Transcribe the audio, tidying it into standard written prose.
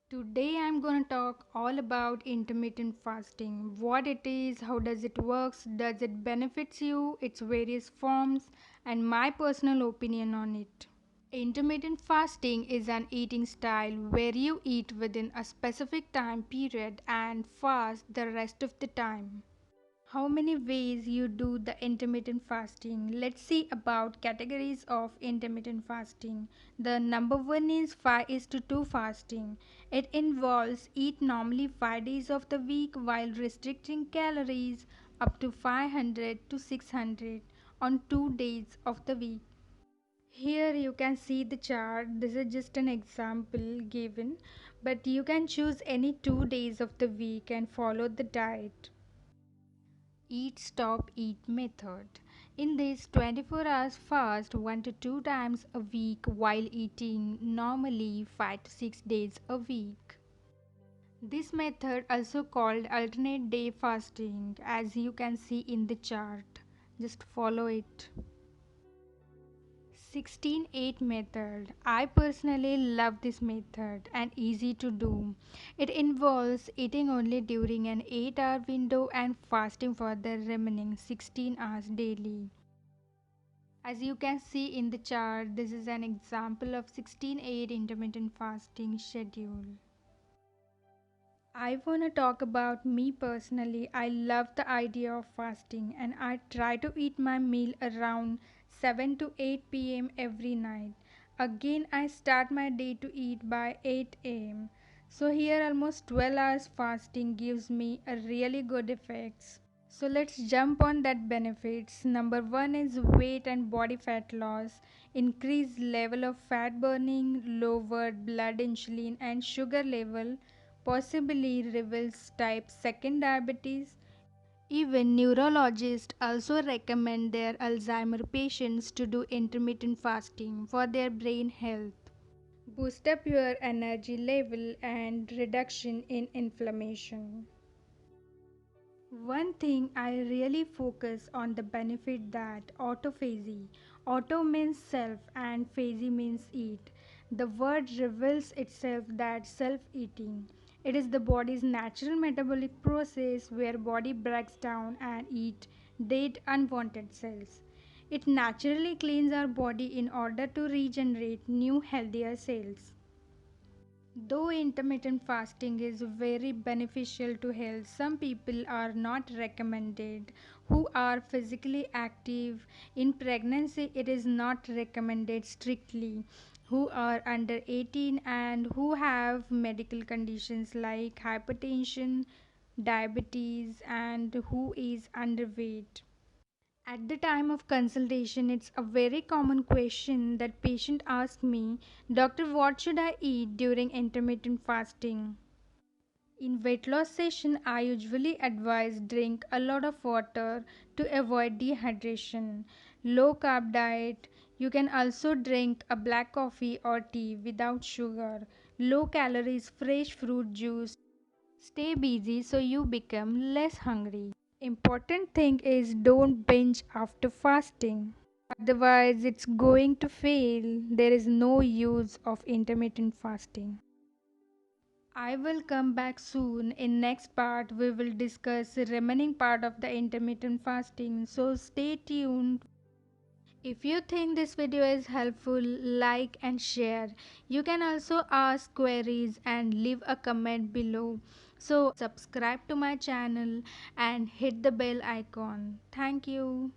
Today I'm going to talk all about intermittent fasting. What it is, how does it works, does it benefits you, its various forms, and my personal opinion on it. Intermittent fasting is an eating style where you eat within a specific time period and fast the rest of the time. How many ways you do the intermittent fasting? Let's see about categories of intermittent fasting. The number one is 5 is to 2 fasting. It involves eat normally 5 days of the week while restricting calories up to 500 to 600 on 2 days of the week. Here you can see the chart. This is just an example given, but you can choose any 2 days of the week and follow the diet. Eat Stop Eat method. In this 24 hours fast 1 to 2 times a week while eating normally 5 to 6 days a week. This method also called alternate day fasting as you can see in the chart. Just follow it. 16-8 method. I personally love this method and easy to do. It involves eating only during an 8-hour window and fasting for the remaining 16 hours daily. As you can see in the chart, this is an example of 16-8 intermittent fasting schedule. I want to talk about me personally. I love the idea of fasting and I try to eat my meal around 7 to 8 p.m. every night. Again, I start my day to eat by 8 a.m. So here almost 12 hours fasting gives me a really good effects. So let's jump on that benefits. Number one is weight and body fat loss, increased level of fat burning, lowered blood insulin and sugar level, possibly reveals type 2 diabetes. Even neurologists also recommend their Alzheimer patients to do intermittent fasting for their brain health. Boost up your energy level and reduction in inflammation. One thing I really focus on the benefit that autophagy. Auto means self and phagy means eat. The word reveals itself that self-eating. It is the body's natural metabolic process where body breaks down and eat dead unwanted cells. It naturally cleans our body in order to regenerate new healthier cells. Though intermittent fasting is very beneficial to health, some people are not recommended who are physically active. In pregnancy, it is not recommended strictly. Who are under 18 and who have medical conditions like hypertension, diabetes, and who is underweight. At the time of consultation, it's a very common question that patient ask me, Doctor, what should I eat during intermittent fasting? In weight loss session, I usually advise drink a lot of water to avoid dehydration. Low carb diet. You can also drink a black coffee or tea without sugar. Low calories fresh fruit juice. Stay busy so you become less hungry. Important thing is don't binge after fasting. Otherwise it's going to fail. There is no use of intermittent fasting. I will come back soon. In next part we will discuss the remaining part of the intermittent fasting. So stay tuned. If you think this video is helpful, like and share. You can also ask queries and leave a comment below. So subscribe to my channel and hit the bell icon. Thank you.